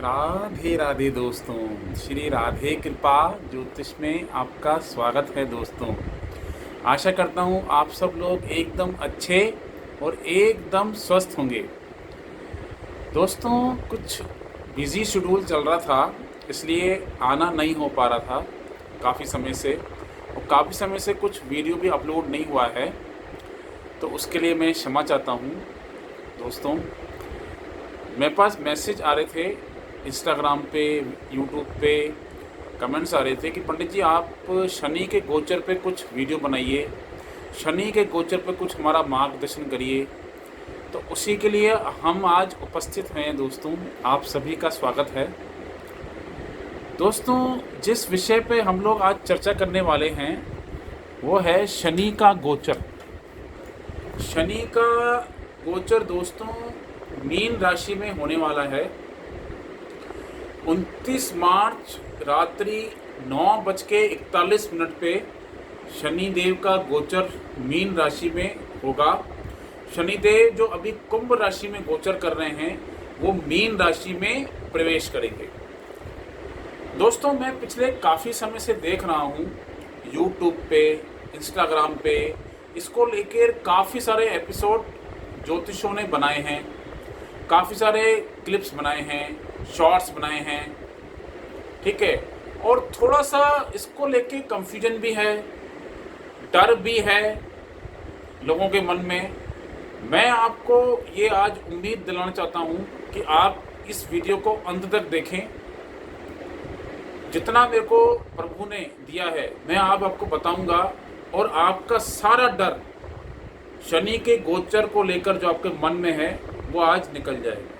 राधे राधे दोस्तों, श्री राधे कृपा ज्योतिष में आपका स्वागत है दोस्तों। आशा करता हूँ आप सब लोग एकदम अच्छे और एकदम स्वस्थ होंगे। दोस्तों कुछ बिज़ी शेड्यूल चल रहा था, इसलिए आना नहीं हो पा रहा था काफ़ी समय से, और काफ़ी समय से कुछ वीडियो भी अपलोड नहीं हुआ है, तो उसके लिए मैं क्षमा चाहता हूँ दोस्तों। मेरे पास मैसेज आ रहे थे इंस्टाग्राम पे, यूट्यूब पे कमेंट्स आ रहे थे कि पंडित जी आप शनि के गोचर पे कुछ वीडियो बनाइए, शनि के गोचर पे कुछ हमारा मार्गदर्शन करिए। तो उसी के लिए हम आज उपस्थित हैं दोस्तों, आप सभी का स्वागत है। दोस्तों जिस विषय पे हम लोग आज चर्चा करने वाले हैं वो है शनि का गोचर। शनि का गोचर दोस्तों मीन राशि में होने वाला है। 29 मार्च रात्रि 9:41 पे शनि देव का गोचर मीन राशि में होगा। शनि देव जो अभी कुंभ राशि में गोचर कर रहे हैं वो मीन राशि में प्रवेश करेंगे। दोस्तों मैं पिछले काफ़ी समय से देख रहा हूँ यूट्यूब पे, इंस्टाग्राम पे, इसको लेकर काफ़ी सारे एपिसोड ज्योतिषों ने बनाए हैं, काफ़ी सारे क्लिप्स बनाए हैं, शॉर्ट्स बनाए हैं, ठीक है। और थोड़ा सा इसको लेके कंफ्यूजन भी है, डर भी है लोगों के मन में। मैं आपको ये आज उम्मीद दिलाना चाहता हूँ कि आप इस वीडियो को अंत तक देखें। जितना मेरे को प्रभु ने दिया है मैं आपको बताऊंगा, और आपका सारा डर शनि के गोचर को लेकर जो आपके मन में है वो आज निकल जाएगा।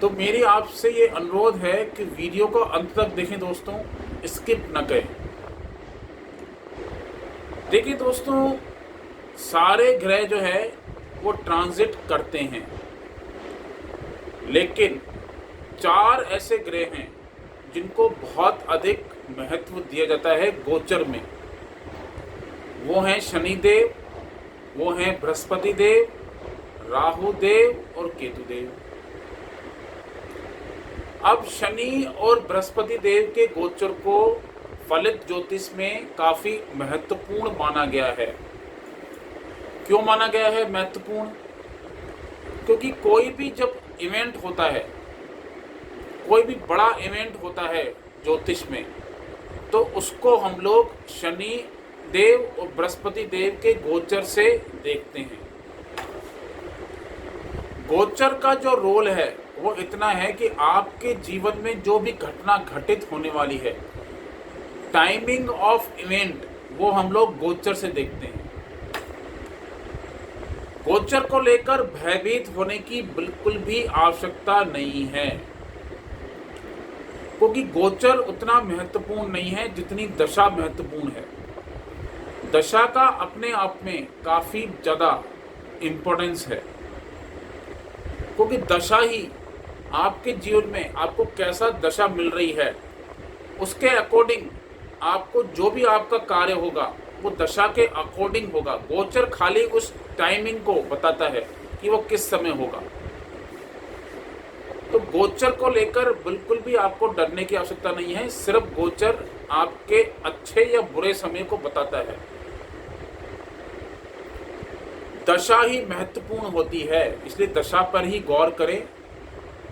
तो मेरी आपसे ये अनुरोध है कि वीडियो को अंत तक देखें दोस्तों, स्किप न करें। देखिए दोस्तों सारे ग्रह जो है वो ट्रांजिट करते हैं, लेकिन 4 ऐसे ग्रह हैं जिनको बहुत अधिक महत्व दिया जाता है गोचर में। वो हैं शनि देव, वो हैं बृहस्पति देव, राहु देव और केतु देव। अब शनि और बृहस्पति देव के गोचर को फलित ज्योतिष में काफ़ी महत्वपूर्ण माना गया है। क्यों माना गया है महत्वपूर्ण? क्योंकि कोई भी जब इवेंट होता है, कोई भी बड़ा इवेंट होता है ज्योतिष में, तो उसको हम लोग शनि देव और बृहस्पति देव के गोचर से देखते हैं। गोचर का जो रोल है वो इतना है कि आपके जीवन में जो भी घटना घटित होने वाली है, टाइमिंग ऑफ इवेंट, वो हम लोग गोचर से देखते हैं। गोचर को लेकर भयभीत होने की बिल्कुल भी आवश्यकता नहीं है, क्योंकि गोचर उतना महत्वपूर्ण नहीं है जितनी दशा महत्वपूर्ण है। दशा का अपने आप में काफ़ी ज़्यादा इम्पोर्टेंस है, क्योंकि दशा ही आपके जीवन में आपको कैसा दशा मिल रही है उसके अकॉर्डिंग आपको जो भी आपका कार्य होगा वो दशा के अकॉर्डिंग होगा। गोचर खाली उस टाइमिंग को बताता है कि वो किस समय होगा। तो गोचर को लेकर बिल्कुल भी आपको डरने की आवश्यकता नहीं है, सिर्फ गोचर आपके अच्छे या बुरे समय को बताता है। दशा ही महत्वपूर्ण होती है, इसलिए दशा पर ही गौर करें,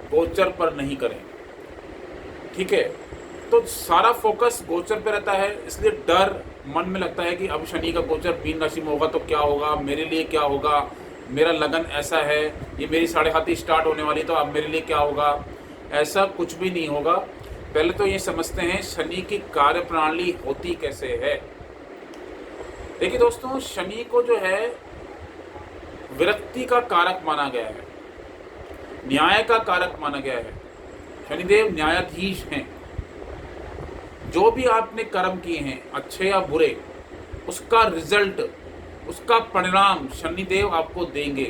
गोचर पर नहीं करें, ठीक है। तो सारा फोकस गोचर पे रहता है, इसलिए डर मन में लगता है कि अब शनि का गोचर मीन राशि में होगा तो क्या होगा, मेरे लिए क्या होगा, मेरा लगन ऐसा है, ये मेरी 7:30 स्टार्ट होने वाली तो अब मेरे लिए क्या होगा। ऐसा कुछ भी नहीं होगा। पहले तो ये समझते हैं शनि की कार्य प्रणाली होती कैसे है। देखिए दोस्तों शनि को जो है विरक्ति का कारक माना गया है, न्याय का कारक माना गया है। शनिदेव न्यायाधीश हैं। जो भी आपने कर्म किए हैं अच्छे या बुरे, उसका रिजल्ट, उसका परिणाम शनिदेव आपको देंगे।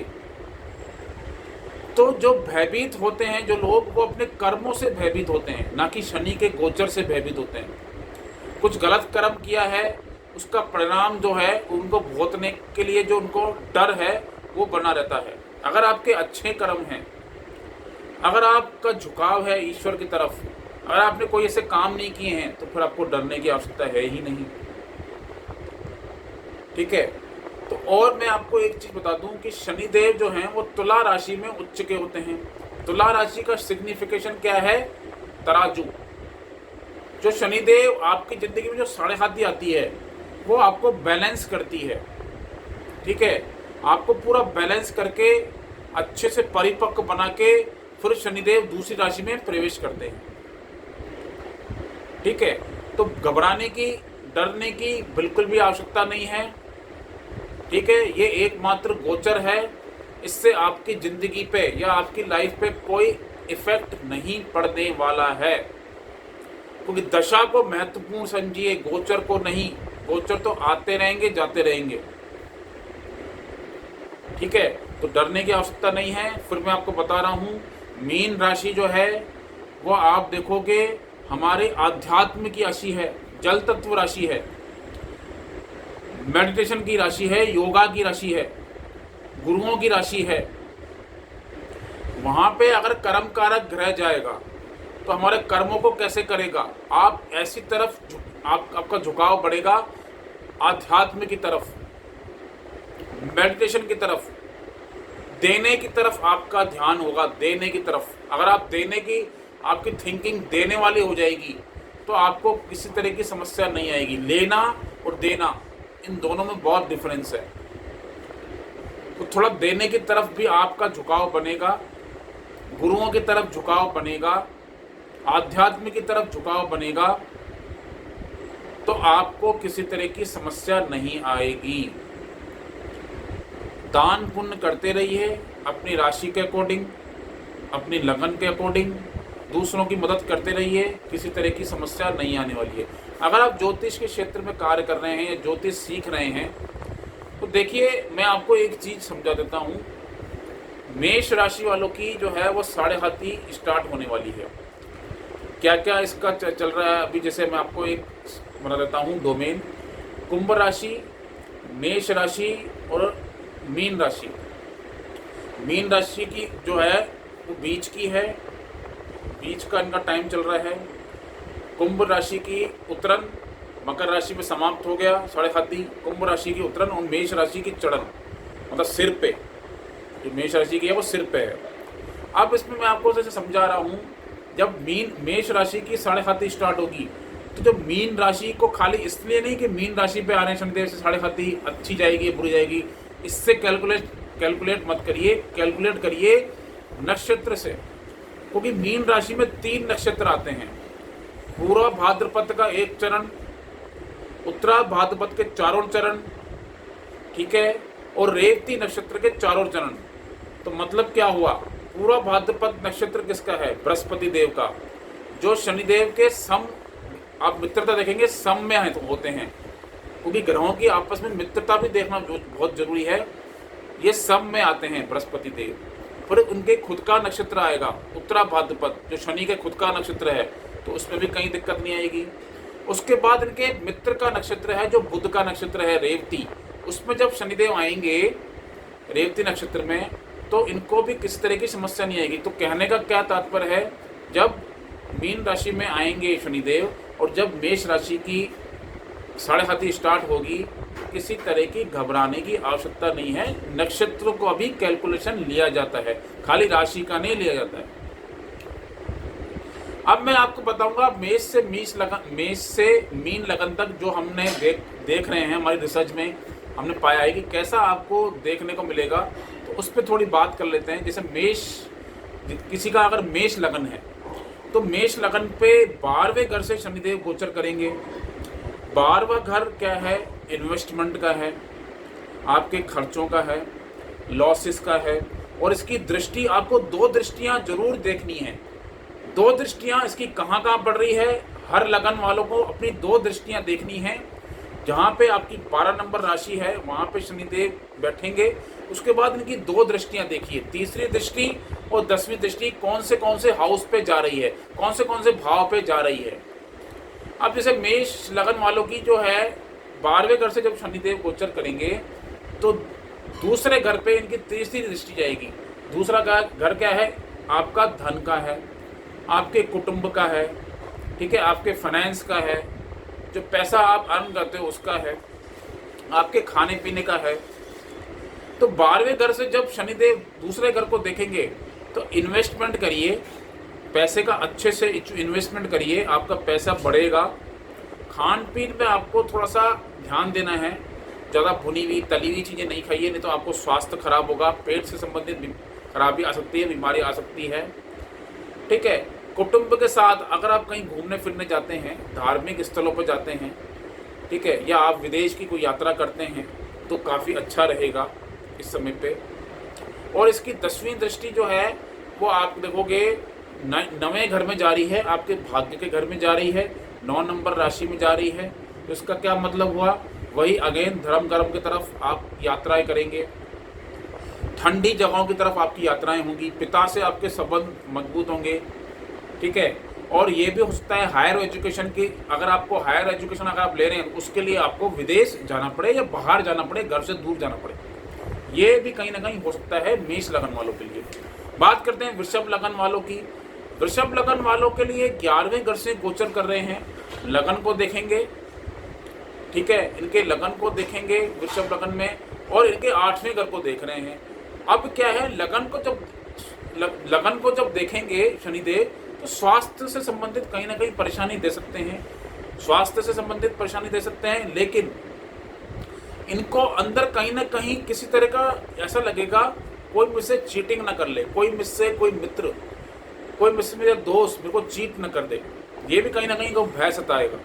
तो जो भयभीत होते हैं जो लोग, वो अपने कर्मों से भयभीत होते हैं, ना कि शनि के गोचर से भयभीत होते हैं। कुछ गलत कर्म किया है उसका परिणाम जो है उनको भुगतने के लिए जो उनको डर है वो बना रहता है। अगर आपके अच्छे कर्म हैं अगर आपका झुकाव है ईश्वर की तरफ, अगर आपने कोई ऐसे काम नहीं किए हैं, तो फिर आपको डरने की आवश्यकता है ही नहीं। ठीक है। तो और मैं आपको एक चीज बता दूं कि शनिदेव जो हैं वो तुला राशि में उच्च के होते हैं। तुला राशि का सिग्निफिकेशन क्या है? तराजू। जो शनिदेव आपकी जिंदगी में जो साढ़े हाथी आती है, वो आपको बैलेंस करती है। ठीक है, आपको पूरा बैलेंस करके अच्छे से परिपक्व बना के फिर शनिदेव दूसरी राशि में प्रवेश करते हैं। ठीक है, तो घबराने की, डरने की बिल्कुल भी आवश्यकता नहीं है। ठीक है, ये एकमात्र गोचर है, इससे आपकी जिंदगी पे या आपकी लाइफ पे कोई इफेक्ट नहीं पड़ने वाला है। क्योंकि दशा को महत्वपूर्ण समझिए, गोचर को नहीं। गोचर तो आते रहेंगे, जाते रहेंगे। ठीक है, तो डरने की आवश्यकता नहीं है। फिर मैं आपको बता रहा हूँ, मीन राशि जो है वो आप देखोगे हमारे आध्यात्म की राशि है, जल तत्व राशि है, मेडिटेशन की राशि है, योगा की राशि है, गुरुओं की राशि है। वहां पे अगर कर्म कारक ग्रह जाएगा तो हमारे कर्मों को कैसे करेगा? आप ऐसी तरफ आपका झुकाव बढ़ेगा, आध्यात्म की तरफ, मेडिटेशन की तरफ, देने की तरफ आपका ध्यान होगा। देने की तरफ अगर आप देने की, आपकी थिंकिंग देने वाली हो जाएगी तो आपको किसी तरह की समस्या नहीं आएगी। लेना और देना, इन दोनों में बहुत डिफरेंस है। तो थोड़ा देने की तरफ भी आपका झुकाव बनेगा, गुरुओं की तरफ झुकाव बनेगा, आध्यात्म की तरफ झुकाव बनेगा, तो आपको किसी तरह की समस्या नहीं आएगी। दान पुण्य करते रहिए अपनी राशि के अकॉर्डिंग, अपनी लगन के अकॉर्डिंग, दूसरों की मदद करते रहिए, किसी तरह की समस्या नहीं आने वाली है। अगर आप ज्योतिष के क्षेत्र में कार्य कर रहे हैं या ज्योतिष सीख रहे हैं, तो देखिए मैं आपको एक चीज समझा देता हूँ। मेष राशि वालों की जो है वो साढ़े हाथी स्टार्ट होने वाली है। क्या क्या इसका चल रहा है अभी, जैसे मैं आपको एक बता देता हूँ डोमेन। कुंभ राशि, मेष राशि और मीन राशि। मीन राशि की जो है वो बीच की है, बीच का इनका टाइम चल रहा है। कुंभ राशि की उत्तरन, मकर राशि में समाप्त हो गया साढ़े हाथी। कुंभ राशि की उत्तरन और मेष राशि की चढ़न, मतलब सिर पे, जो मेष राशि की है वो सिर पे है। अब इसमें मैं आपको जैसे समझा रहा हूँ, जब मेष राशि की साढ़े हाथी स्टार्ट होगी, तो जब मीन राशि को खाली इसलिए नहीं कि मीन राशि पे आ रहे हैं शनिदेव से साढ़े हाथी, अच्छी जाएगी बुरी जाएगी, इससे कैलकुलेट मत करिए। कैलकुलेट करिए नक्षत्र से, क्योंकि मीन राशि में 3 नक्षत्र आते हैं। पूर्वा भाद्रपद का 1 चरण, उत्तरा भाद्रपद के 4 चरण, ठीक है, और रेवती नक्षत्र के 4 चरण। तो मतलब क्या हुआ? पूर्वा भाद्रपद नक्षत्र किसका है? बृहस्पति देव का, जो शनिदेव के सम, आप मित्रता देखेंगे सम में होते हैं, क्योंकि ग्रहों की आपस में मित्रता भी देखना बहुत जरूरी है। ये सम में आते हैं बृहस्पति देव। फिर उनके खुद का नक्षत्र आएगा उत्तरा भाद्रपद, जो शनि के खुद का नक्षत्र है, तो उसमें भी कहीं दिक्कत नहीं आएगी। उसके बाद इनके मित्र का नक्षत्र है जो बुध का नक्षत्र है रेवती, उसमें जब शनिदेव आएंगे रेवती नक्षत्र में, तो इनको भी किसी तरह की समस्या नहीं आएगी। तो कहने का क्या तात्पर्य है, जब मीन राशि में आएंगे शनिदेव और जब मेष राशि की साढ़े हाथी स्टार्ट होगी, किसी तरह की घबराने की आवश्यकता नहीं है। नक्षत्रों को अभी कैलकुलेशन लिया जाता है, खाली राशि का नहीं लिया जाता है। अब मैं आपको बताऊंगा मेष से मीन लगन तक जो हमने देख रहे हैं, हमारी रिसर्च में हमने पाया है कि कैसा आपको देखने को मिलेगा। तो उस पर थोड़ी बात कर लेते हैं। जैसे मेष, किसी का अगर मेष लगन है तो मेष लगन पे 12वें घर से शनिदेव गोचर करेंगे। 12वां घर क्या है? इन्वेस्टमेंट का है, आपके खर्चों का है, लॉसेस का है। और इसकी दृष्टि आपको 2 दृष्टियां जरूर देखनी है। 2 दृष्टियां इसकी कहाँ पड़ रही है? हर लगन वालों को अपनी 2 दृष्टियां देखनी है। जहाँ पे आपकी 12 नंबर राशि है वहाँ पे शनिदेव बैठेंगे। उसके बाद इनकी 2 दृष्टियां देखिए, तीसरी दृष्टि और 10वीं दृष्टि कौन से हाउस पे जा रही है, कौन से भाव पे जा रही है। अब जैसे मेष लगन वालों की जो है 12वें घर से जब शनिदेव गोचर करेंगे तो दूसरे घर पे इनकी तीसरी दृष्टि जाएगी। दूसरा घर क्या है? आपका धन का है, आपके कुटुंब का है, ठीक है, आपके फाइनेंस का है, जो पैसा आप अर्न करते हो उसका है, आपके खाने पीने का है। तो 12वें घर से जब शनिदेव दूसरे घर को देखेंगे तो इन्वेस्टमेंट करिए, पैसे का अच्छे से इन्वेस्टमेंट करिए, आपका पैसा बढ़ेगा। खान पीन में आपको थोड़ा सा ध्यान देना है, ज़्यादा भुनी हुई तली हुई चीज़ें नहीं खाइए, नहीं तो आपको स्वास्थ्य खराब होगा, पेट से संबंधित खराबी आ सकती है, बीमारी आ सकती है, ठीक है। कुटुंब के साथ अगर आप कहीं घूमने फिरने जाते हैं, धार्मिक स्थलों पर जाते हैं, ठीक है, या आप विदेश की कोई यात्रा करते हैं तो काफ़ी अच्छा रहेगा इस समय पे। और इसकी 10वीं दृष्टि जो है वो आप देखोगे 9वें घर में जा रही है, आपके भाग्य के घर में जा रही है, 9 नंबर राशि में जा रही है। तो इसका क्या मतलब हुआ, वही अगेन धर्म कर्म की तरफ आप यात्राएं करेंगे, ठंडी जगहों की तरफ आपकी यात्राएं होंगी, पिता से आपके संबंध मजबूत होंगे, ठीक है। और ये भी हो सकता है हायर एजुकेशन की, अगर आपको हायर एजुकेशन अगर आप ले रहे हैं उसके लिए आपको विदेश जाना पड़े या बाहर जाना पड़े, घर से दूर जाना पड़े, ये भी कहीं ना कहीं हो सकता है मेष लगन वालों के लिए। बात करते हैं वृषभ लगन वालों की। वृषभ लगन वालों के लिए 11वें घर से गोचर कर रहे हैं, लगन को देखेंगे, ठीक है, इनके लगन को देखेंगे वृषभ लगन में, और इनके 8वें घर को देख रहे हैं। अब क्या है, लगन को जब देखेंगे शनिदेव तो स्वास्थ्य से संबंधित कहीं ना कहीं परेशानी दे सकते हैं, स्वास्थ्य से संबंधित परेशानी दे सकते हैं, लेकिन इनको अंदर कहीं ना कहीं किसी तरह का ऐसा लगेगा कोई मुझसे चीटिंग ना कर ले, कोई मुझसे कोई मित्र, कोई मुझसे मेरा दोस्त मेरे को चीट ना कर दे, ये भी कहीं ना कहीं इनको भय सताएगा।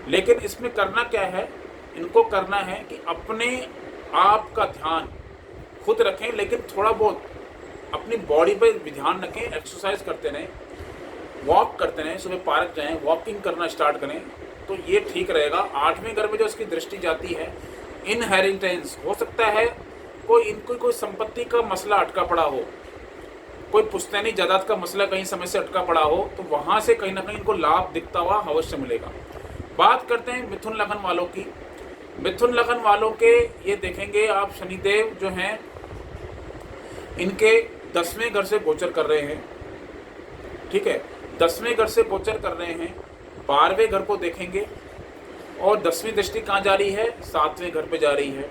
लेकिन इसमें करना क्या है, इनको करना है कि अपने आप का ध्यान खुद रखें, लेकिन थोड़ा बहुत अपनी बॉडी पर भी ध्यान रखें, एक्सरसाइज करते रहें, वॉक करते रहें, सुबह पार्क जाएं, वॉकिंग करना स्टार्ट करें तो ये ठीक रहेगा। 8वें घर में जो इसकी दृष्टि जाती है, इनहेरिटेंस हो सकता है, कोई संपत्ति का मसला अटका पड़ा हो, कोई पुश्तैनी जायदाद का मसला कहीं समय से अटका पड़ा हो, तो वहाँ से कहीं ना कहीं इनको लाभ दिखता हुआ अवश्य मिलेगा। बात करते हैं मिथुन लगन वालों की। मिथुन लगन वालों के ये देखेंगे आप शनिदेव जो हैं इनके 10वें घर से गोचर कर रहे हैं, ठीक है, 10वें घर से गोचर कर रहे हैं, 12वें घर को देखेंगे, और 10वीं दृष्टि कहाँ जा रही है, 7वें घर पे जा रही है।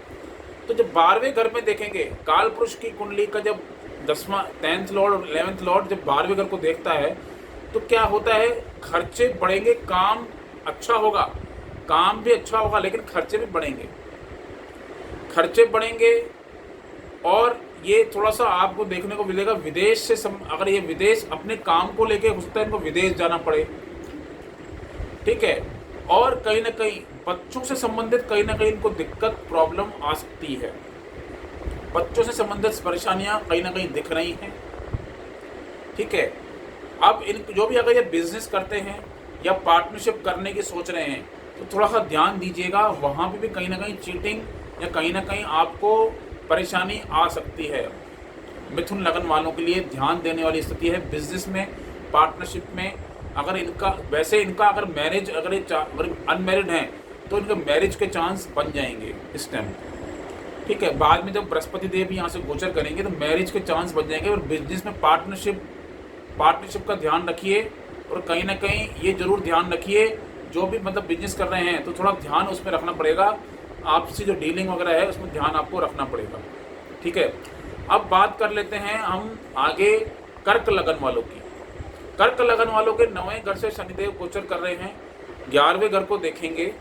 तो जब 12वें घर में देखेंगे, काल पुरुष की कुंडली का जब 10th लॉर्ड और 11th लॉर्ड जब 12वें घर को देखता है तो क्या होता है, खर्चे बढ़ेंगे, काम अच्छा होगा, काम भी अच्छा होगा, लेकिन खर्चे भी बढ़ेंगे, खर्चे बढ़ेंगे। और ये थोड़ा सा आपको देखने को मिलेगा विदेश से अगर ये विदेश अपने काम को लेके हो सकता है इनको विदेश जाना पड़े, ठीक है। और कहीं ना कहीं बच्चों से संबंधित कहीं ना कहीं इनको दिक्कत प्रॉब्लम आ सकती है, बच्चों से संबंधित परेशानियां कहीं ना कहीं दिख रही हैं, ठीक है। अब इन जो भी अगर ये बिजनेस करते हैं या पार्टनरशिप करने की सोच रहे हैं तो थोड़ा सा ध्यान दीजिएगा, वहाँ पे भी कहीं ना कहीं चीटिंग या कहीं ना कहीं आपको परेशानी आ सकती है। मिथुन लगन वालों के लिए ध्यान देने वाली स्थिति है बिजनेस में, पार्टनरशिप में। अगर इनका वैसे इनका अगर मैरिज अगर अनमैरिड हैं तो इनका मैरिज के चांस बन जाएंगे इस टाइम, ठीक है। बाद में जब बृहस्पति देव यहाँ से गोचर करेंगे तो मैरिज के चांस बन जाएंगे। और बिजनेस में पार्टनरशिप का ध्यान रखिए, और कहीं ना कहीं ये जरूर ध्यान रखिए, जो भी मतलब बिजनेस कर रहे हैं तो थोड़ा ध्यान उसमें रखना पड़ेगा, आपसी जो डीलिंग वगैरह है उसमें ध्यान आपको रखना पड़ेगा, ठीक है। अब बात कर लेते हैं हम आगे कर्क लगन वालों की। कर्क लगन वालों के 9वें घर से शनिदेव गोचर कर रहे हैं, 11वें घर को देखेंगे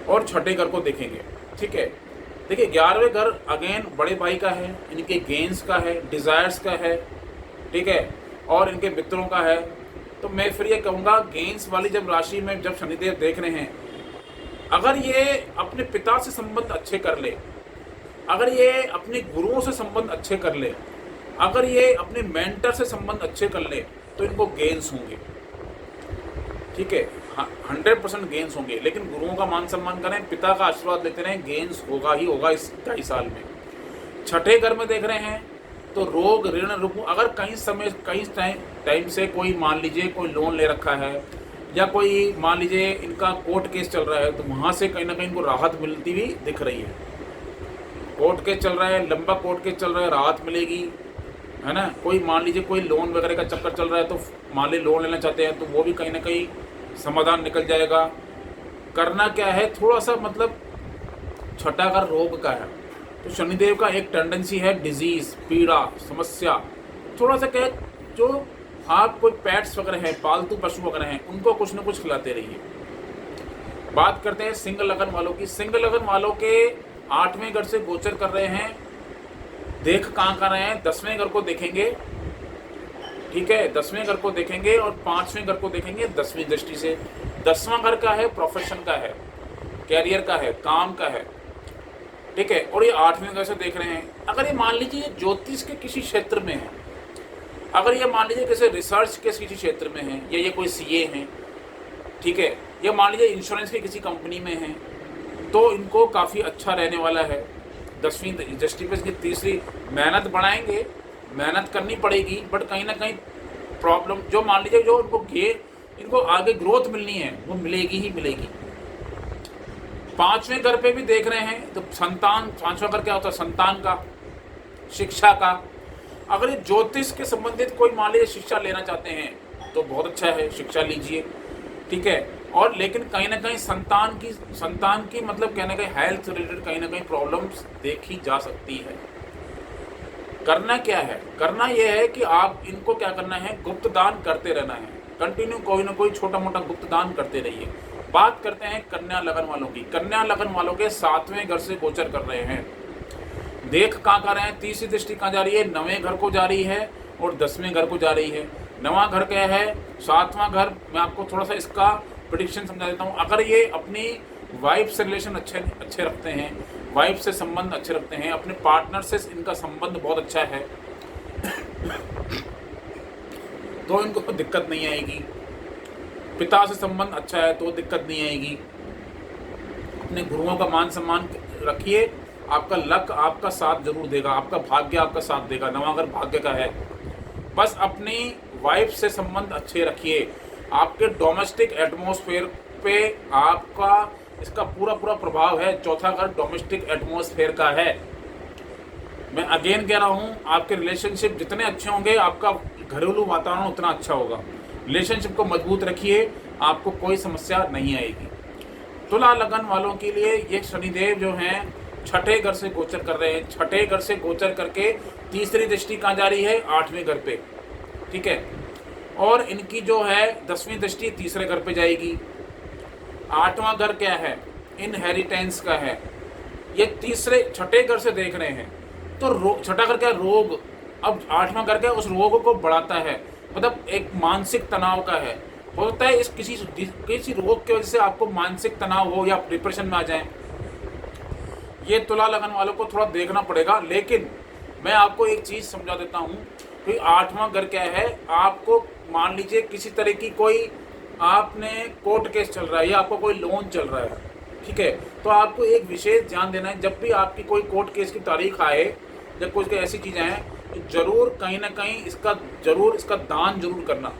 और 6ठे घर को देखेंगे, ठीक है। देखिए 11वें घर अगेन बड़े भाई का है, इनके गेन्स का है, डिज़ायर्स का है, ठीक है, और इनके मित्रों का है। तो मैं फिर ये कहूँगा गेन्स वाली जब राशि में जब शनिदेव देख रहे हैं, अगर ये अपने पिता से संबंध अच्छे कर ले, अगर ये अपने गुरुओं से संबंध अच्छे कर ले, अगर ये अपने मेंटर से संबंध अच्छे कर ले तो इनको गेन्स होंगे, ठीक है, 100% गेन्स होंगे। लेकिन गुरुओं का मान सम्मान करें, पिता का आशीर्वाद लेते रहें, गेन्स होगा ही होगा इस 2.5 साल में। 6ठे घर में देख रहे हैं तो रोग ऋण रुपू, अगर कई टाइम से कोई मान लीजिए कोई लोन ले रखा है या कोई मान लीजिए इनका कोर्ट केस चल रहा है तो वहाँ से कहीं ना कहीं इनको राहत मिलती हुई दिख रही है। कोर्ट केस चल रहा है, लंबा कोर्ट केस चल रहा है, राहत मिलेगी, है ना। कोई मान लीजिए कोई लोन वगैरह का चक्कर चल रहा है, तो मान लीजिए लोन लेना चाहते हैं, तो वो भी कहीं ना कहीं समाधान निकल जाएगा। करना क्या है, थोड़ा सा मतलब छठा घर रोग का है, तो शनिदेव का एक टेंडेंसी है डिजीज, पीड़ा, समस्या। थोड़ा सा क्या है, जो आप कोई पेट्स वगैरह हैं, पालतू पशु वगैरह हैं, उनको कुछ ना कुछ खिलाते रहिए। बात करते हैं सिंह लगन वालों की। सिंह लगन वालों के 8वें घर से गोचर कर रहे हैं, देख कहाँ कर रहे हैं, 10वें घर को देखेंगे, ठीक है, 10वें घर को देखेंगे और 5वें घर को देखेंगे 10वीं दृष्टि से। 10वां घर का है प्रोफेशन का है, कैरियर का है, काम का है, ठीक है, और ये 8वें घर से देख रहे हैं। अगर ये मान लीजिए ज्योतिष के किसी क्षेत्र में है, अगर ये मान लीजिए किसी रिसर्च के किसी क्षेत्र में है, या ये कोई सीए हैं, ठीक है, या मान लीजिए इंश्योरेंस की किसी कंपनी में है, तो इनको काफ़ी अच्छा रहने वाला है। 10वीं दृष्टि पे इसकी तीसरी, मेहनत बढ़ाएंगे, मेहनत करनी पड़ेगी, बट कहीं ना कहीं प्रॉब्लम, जो मान लीजिए जो इनको आगे ग्रोथ मिलनी है, वो मिलेगी ही मिलेगी। 5वें घर पे भी देख रहे हैं, तो संतान, 5वां घर क्या होता है, संतान का, शिक्षा का। अगर ये ज्योतिष के संबंधित कोई मान लीजिए शिक्षा लेना चाहते हैं, तो बहुत अच्छा है, शिक्षा लीजिए, ठीक है। और लेकिन कहीं ना कहीं संतान की मतलब कहने का हेल्थ रिलेटेड कहीं ना कहीं प्रॉब्लम्स देखी जा सकती है। करना क्या है, करना यह है कि आप इनको क्या करना है, गुप्त दान करते रहना है, कंटिन्यू कोई ना कोई छोटा मोटा गुप्त दान करते रहिए। बात करते हैं कन्या लगन वालों की। कन्या लगन वालों के 7वें घर से गोचर कर रहे हैं, देख कहाँ कर रहे हैं, तीसरी दृष्टि कहाँ जा रही है, 9वें घर को जा रही है और 10वें घर को जा रही है। 9वां घर क्या है, 7वां घर। मैं आपको थोड़ा सा इसका प्रेडिक्शन समझा देता हूँ। अगर ये अपनी वाइफ से रिलेशन अच्छे रखते हैं, वाइफ से संबंध अच्छे रखते हैं, अपने पार्टनर से इनका संबंध बहुत अच्छा है, तो इनको दिक्कत नहीं आएगी। पिता से संबंध अच्छा है तो दिक्कत नहीं आएगी। अपने गुरुओं का मान सम्मान रखिए, आपका लक आपका साथ जरूर देगा, आपका भाग्य आपका साथ देगा। 9वां घर भाग्य का है। बस अपनी वाइफ से संबंध अच्छे रखिए। आपके डोमेस्टिक एटमॉस्फेयर पे आपका इसका पूरा प्रभाव है। चौथा घर डोमेस्टिक एटमॉस्फेयर का है। मैं अगेन कह रहा हूँ, आपके रिलेशनशिप जितने अच्छे होंगे, आपका घरेलू वातावरण उतना अच्छा होगा। रिलेशनशिप को मजबूत रखिए, आपको कोई समस्या नहीं आएगी। तुला लगन वालों के लिए ये शनिदेव जो हैं 6ठे घर से गोचर कर रहे हैं। 6ठे घर से गोचर करके तीसरी दृष्टि कहाँ जा रही है, 8वें घर पे, ठीक है, और इनकी जो है 10वीं दृष्टि तीसरे घर पे जाएगी। 8वां घर क्या है, इनहेरिटेंस का है। ये 6ठे घर से देख रहे हैं, तो 6ठा घर क्या, रोग। अब 8वां घर क्या, उस रोग को बढ़ाता है, मतलब एक मानसिक तनाव का है। होता है इस किसी रोग की वजह से आपको मानसिक तनाव हो या डिप्रेशन में आ जाए, ये तुला लगन वालों को थोड़ा देखना पड़ेगा। लेकिन मैं आपको एक चीज़ समझा देता हूँ कि 8वां घर क्या है, आपको मान लीजिए किसी तरह की कोई आपने कोर्ट केस चल रहा है या आपको कोई लोन चल रहा है, ठीक है, तो आपको एक विशेष ध्यान देना है। जब भी आपकी कोई कोर्ट केस की तारीख आए, जब कुछ ऐसी चीज़ें हैं, तो जरूर कहीं ना कहीं इसका दान जरूर करना,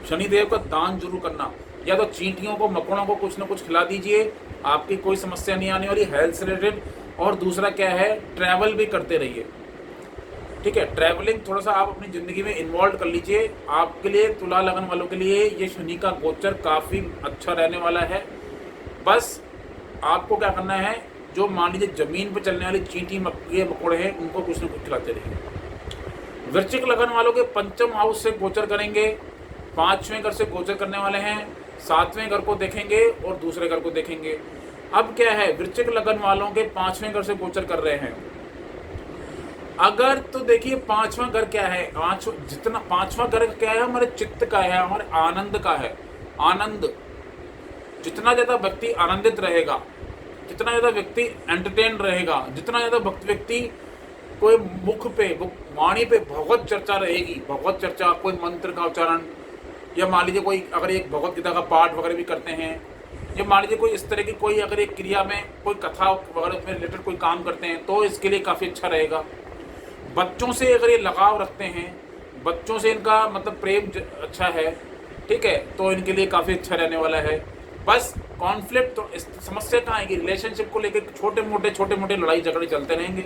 शनिदेव का दान जरूर करना। या तो चींटियों को, मकोड़ों को कुछ ना कुछ खिला दीजिए, आपकी कोई समस्या नहीं आने वाली हेल्थ से रिलेटेड। और दूसरा क्या है, ट्रैवल भी करते रहिए, ठीक है, ट्रैवलिंग थोड़ा सा आप अपनी ज़िंदगी में इन्वॉल्व कर लीजिए। आपके लिए, तुला लगन वालों के लिए ये शनि का गोचर काफ़ी अच्छा रहने वाला है। बस आपको क्या करना है, जो मान लीजिए ज़मीन पर चलने वाली चींटी मकोड़े हैं, उनको कुछ ना कुछ खिलाते रहिए। वृश्चिक लगन वालों के 5म हाउस से गोचर करेंगे, 5वें घर से गोचर करने वाले हैं, 7वें घर को देखेंगे और दूसरे घर को देखेंगे। अब क्या है, वृश्चिक लगन वालों के 5वें घर से गोचर कर रहे हैं। अगर तो देखिए 5वां घर क्या है, 5वां घर क्या है, हमारे चित्त का है, हमारे आनंद का है। आनंद, जितना ज़्यादा व्यक्ति आनंदित रहेगा, जितना ज़्यादा व्यक्ति एंटरटेन रहेगा, जितना ज़्यादा व्यक्ति कोई मुख पे, वाणी पे भगवत चर्चा रहेगी, भगवत चर्चा, कोई मंत्र का उच्चारण, या मान लीजिए कोई अगर एक भगवत गीता का पाठ वगैरह भी करते हैं, या मान लीजिए कोई इस तरह की कोई अगर एक क्रिया में कोई कथा वगैरह में रिलेटेड कोई काम करते हैं, तो इसके लिए काफ़ी अच्छा रहेगा। बच्चों से अगर ये लगाव रखते हैं, बच्चों से इनका मतलब प्रेम अच्छा है, ठीक है, तो इनके लिए काफ़ी अच्छा रहने वाला है। बस कॉन्फ्लिक्ट तो समस्या कहाँ आएगी, रिलेशनशिप को लेकर छोटे मोटे लड़ाई झगड़े चलते रहेंगे।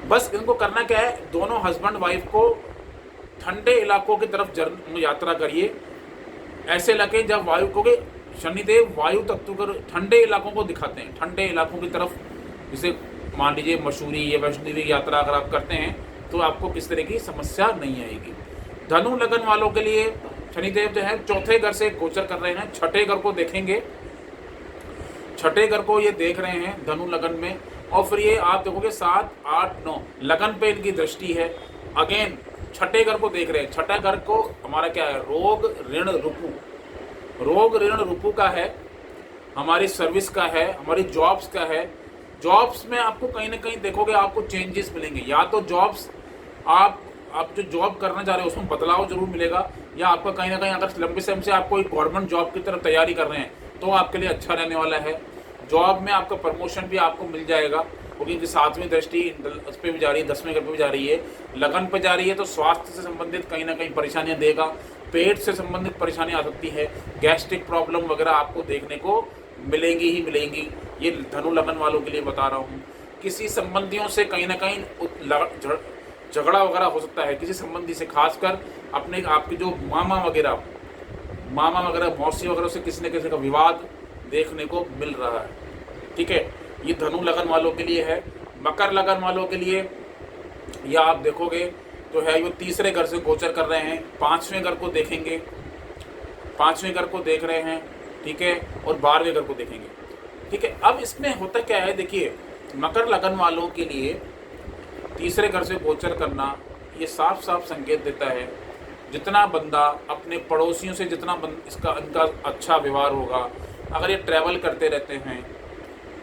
बस इनको करना क्या है, दोनों हस्बैंड वाइफ को ठंडे इलाकों की तरफ यात्रा करिए। ऐसे इलाके जब वायु को शनिदेव वायु तत्व कर ठंडे इलाकों को दिखाते हैं, ठंडे इलाकों की तरफ, जैसे मान लीजिए मसूरी या वैष्णो देवी की यात्रा अगर आप करते हैं तो आपको किस तरह की समस्या नहीं आएगी। धनु लगन वालों के लिए शनिदेव जो है चौथे घर से गोचर कर रहे हैं, छठे घर को देखेंगे, छठे घर को ये देख रहे हैं धनु लगन में, और फिर ये आप देखोगे 7, 8, 9 लगन पे इनकी दृष्टि है। अगेन छठे घर को देख रहे हैं। छठा घर को हमारा क्या है, रोग ऋण रुपु, रोग ऋण रुपु का है, हमारी सर्विस का है, हमारी जॉब्स का है। जॉब्स में आपको कहीं ना कहीं देखोगे आपको चेंजेस मिलेंगे, या तो जॉब्स आप जो जॉब करना चाह रहे हो उसमें बदलाव जरूर मिलेगा, या आपका कहीं ना कहीं अगर लंबे समय से आप कोई गवर्नमेंट जॉब की तरफ तैयारी कर रहे हैं तो आपके लिए अच्छा रहने वाला है। जॉब में आपका प्रमोशन भी आपको मिल जाएगा, क्योंकि इनकी 7वीं दृष्टि उस पर भी जा रही है, 10वें घर पर भी जा रही है, लगन पर जा रही है, तो स्वास्थ्य से संबंधित कहीं ना कहीं परेशानियां देगा, पेट से संबंधित परेशानियां आ सकती है, गैस्ट्रिक प्रॉब्लम वगैरह आपको देखने को मिलेंगी ही मिलेंगी। ये धनु लगन वालों के लिए बता रहा हूँ। किसी संबंधियों से कहीं ना कहीं झगड़ा वगैरह हो सकता है, किसी संबंधी से, खासकर अपने आपके जो मामा वगैरह, मौसी वगैरह से किसी न किसी का विवाद देखने को मिल रहा है। ठीक है, ये धनु लगन वालों के लिए है। मकर लगन वालों के लिए या आप देखोगे तो है वो तीसरे घर से गोचर कर रहे हैं, 5वें घर को देखेंगे, 5वें घर को देख रहे हैं, ठीक है, और 12वें घर को देखेंगे। ठीक है, अब इसमें होता क्या है, देखिए मकर लगन वालों के लिए तीसरे घर से गोचर करना ये साफ साफ संकेत देता है, जितना बंदा अपने पड़ोसियों से जितना इनका अच्छा व्यवहार होगा, अगर ये ट्रैवल करते रहते हैं,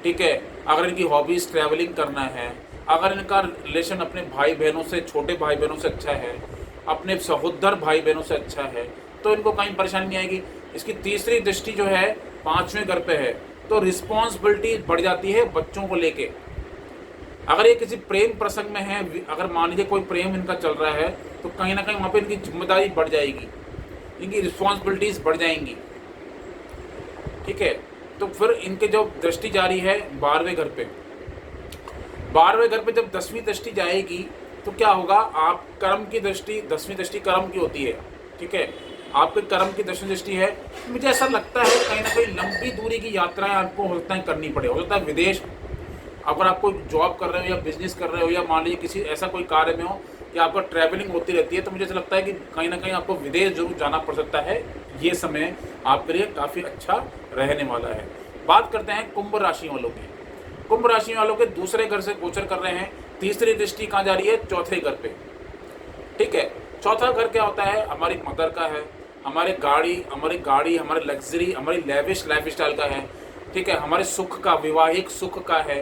ठीक है, अगर इनकी हॉबीज़ ट्रैवलिंग करना है, अगर इनका रिलेशन अपने भाई बहनों से, छोटे भाई बहनों से अच्छा है, अपने सहोदर भाई बहनों से अच्छा है, तो इनको कहीं परेशानी नहीं आएगी। इसकी तीसरी दृष्टि जो है 5वें घर पे है, तो रिस्पॉन्सिबिलिटी बढ़ जाती है बच्चों को लेके। अगर ये किसी प्रेम प्रसंग में है, अगर मान लीजिए कोई प्रेम इनका चल रहा है, तो कहीं ना कहीं वहाँ पे इनकी जिम्मेदारी बढ़ जाएगी, इनकी रिस्पॉन्सिबिलिटीज बढ़ जाएंगी। ठीक है, तो फिर इनके जो दृष्टि जारी है 12वें घर पे, 12वें घर पे जब 10वीं दृष्टि जाएगी तो क्या होगा, आप कर्म की दृष्टि, 10वीं दृष्टि कर्म की होती है। ठीक है, आपके कर्म की 10वीं दृष्टि है। मुझे ऐसा लगता है कहीं ना कहीं लंबी दूरी की यात्राएं आपको हो सकता है करनी पड़े, हो सकता है विदेश, अगर आप कोई जॉब कर रहे हो या बिजनेस कर रहे हो, या मान लीजिए किसी ऐसा कोई कार्य में हो कि आपका ट्रैवलिंग होती रहती है, तो मुझे ऐसा लगता है कि कहीं ना कहीं आपको विदेश जरूर जाना पड़ सकता है। ये समय आपके लिए काफ़ी अच्छा रहने वाला है। बात करते हैं कुंभ राशि वालों की। कुंभ राशि वालों के दूसरे घर से गोचर कर रहे हैं, तीसरी दृष्टि कहाँ जा रही है, चौथे घर पे। ठीक है, चौथा घर क्या होता है, हमारी मदर का है, हमारी गाड़ी, हमारी लग्जरी, हमारी लेविश लाइफ स्टाइल का है। ठीक है, हमारे सुख का, वैवाहिक सुख का है।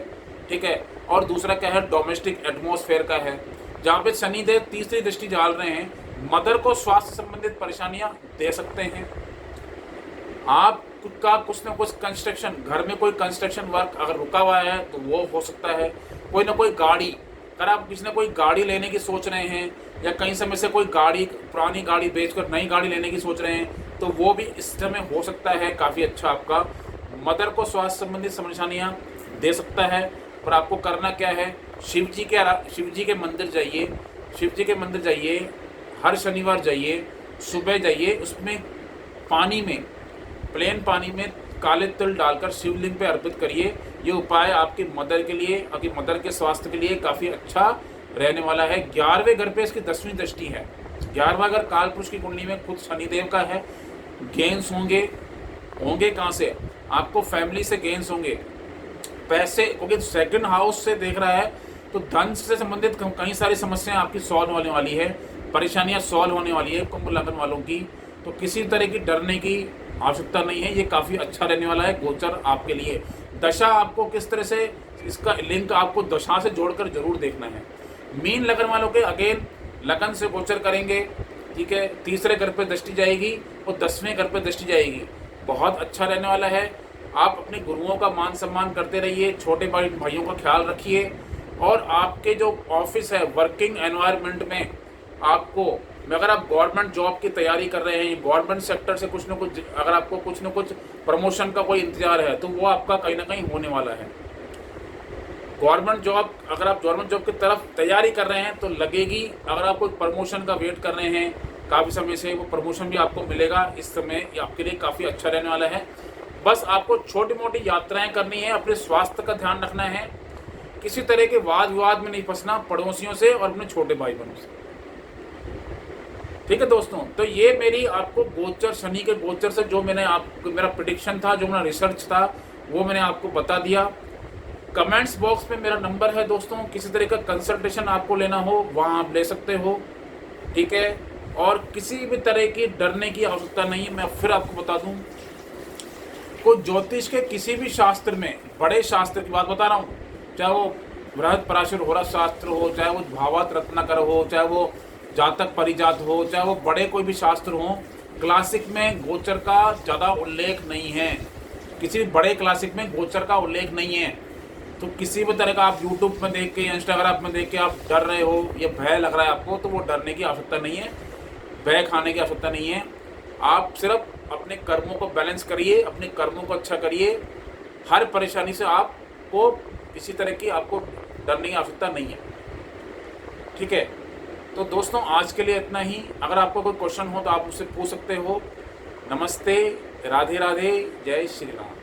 ठीक है, और दूसरा क्या है, डोमेस्टिक एटमॉस्फेयर का है, जहाँ पे शनिदेव तीसरी दृष्टि डाल रहे हैं। मदर को स्वास्थ्य संबंधित परेशानियां दे सकते हैं। आपका कुछ ना कुछ कंस्ट्रक्शन, घर में कोई कंस्ट्रक्शन वर्क अगर रुका हुआ है तो वो हो सकता है। कोई ना कोई गाड़ी, अगर आप किसी ने कोई गाड़ी लेने की सोच रहे हैं, या कई समय से कोई गाड़ी, पुरानी गाड़ी बेचकर नई गाड़ी लेने की सोच रहे हैं, तो वो भी इस समय हो सकता है काफ़ी अच्छा आपका। मदर को स्वास्थ्य संबंधित परेशानियाँ दे सकता है, पर आपको करना क्या है, शिव जी के मंदिर जाइए, शिव जी के मंदिर जाइए, हर शनिवार जाइए, सुबह जाइए, उसमें पानी में, प्लेन पानी में काले तिल डालकर शिवलिंग पे अर्पित करिए। ये उपाय आपकी मदर के लिए, आपकी मदर के स्वास्थ्य के लिए काफ़ी अच्छा रहने वाला है। 11वें घर पे इसकी 10वीं दृष्टि है। 11वां घर काल पुरुष की कुंडली में खुद शनिदेव का है। गेंस होंगे कहाँ से, आपको फैमिली से गेंस होंगे, पैसे, क्योंकि सेकंड हाउस से देख रहा है, तो धन से संबंधित कई सारी समस्याएं आपकी सॉल्व होने वाली है, परेशानियां सॉल्व होने वाली है कुंभ लगन वालों की। तो किसी तरह की डरने की आवश्यकता नहीं है, ये काफ़ी अच्छा रहने वाला है गोचर आपके लिए। दशा आपको किस तरह से, इसका लिंक आपको दशा से जोड़कर जरूर देखना है। मीन लगन वालों के अगेन लगन से गोचर करेंगे। ठीक है, तीसरे घर पर दृष्टि जाएगी और 10वें घर पर दृष्टि जाएगी, बहुत अच्छा रहने वाला है। आप अपने गुरुओं का मान सम्मान करते रहिए, छोटे भाइयों का ख्याल रखिए, और आपके जो ऑफिस है, वर्किंग एनवायरनमेंट में आपको, अगर आप गवर्नमेंट जॉब की तैयारी कर रहे हैं, गवर्नमेंट सेक्टर से कुछ न कुछ, अगर आपको कुछ न कुछ प्रमोशन का कोई इंतजार है, तो वो आपका कहीं ना कहीं होने वाला है। गवर्नमेंट जॉब, अगर आप गवर्नमेंट जॉब की तरफ तैयारी कर रहे हैं तो लगेगी। अगर आप कोई प्रमोशन का वेट कर रहे हैं काफ़ी समय से, वो प्रमोशन भी आपको मिलेगा इस समय, ये आपके लिए काफ़ी अच्छा रहने वाला है। बस आपको छोटी मोटी यात्राएं करनी है, अपने स्वास्थ्य का ध्यान रखना है, किसी तरह के वाद विवाद में नहीं फंसना पड़ोसियों से और अपने छोटे भाई बहनों से। ठीक है दोस्तों, तो ये मेरी आपको गोचर, शनि के गोचर से जो मैंने आपको, मेरा प्रेडिक्शन था, जो मेरा रिसर्च था, वो मैंने आपको बता दिया। कमेंट्स बॉक्स में मेरा नंबर है दोस्तों, किसी तरह का कंसल्टेशन आपको लेना हो वहाँ आप ले सकते हो। ठीक है, और किसी भी तरह की डरने की आवश्यकता नहीं है। मैं फिर आपको बता दूं, कोई ज्योतिष के किसी भी शास्त्र में, बड़े शास्त्र की बात बता रहा हूँ, चाहे वो बृहद पराशर होरा शास्त्र हो, चाहे वो भावात रत्नाकर हो, चाहे वो जातक परिजात हो, चाहे वो बड़े कोई भी शास्त्र हो, क्लासिक में गोचर का ज़्यादा उल्लेख नहीं है। किसी भी बड़े क्लासिक में गोचर का उल्लेख नहीं है। तो किसी भी तरह का आप यूट्यूब में देख के, इंस्टाग्राम में देख के आप डर रहे हो, ये भय लग रहा है आपको, तो वो डरने की आवश्यकता नहीं है, भय खाने की आवश्यकता नहीं है। आप सिर्फ अपने कर्मों को बैलेंस करिए, अपने कर्मों को अच्छा करिए। हर परेशानी से आपको किसी तरह की आपको डरने की आवश्यकता नहीं है। ठीक है, तो दोस्तों आज के लिए इतना ही। अगर आपको कोई क्वेश्चन हो तो आप मुझसे पूछ सकते हो। नमस्ते, राधे राधे, जय श्री राम।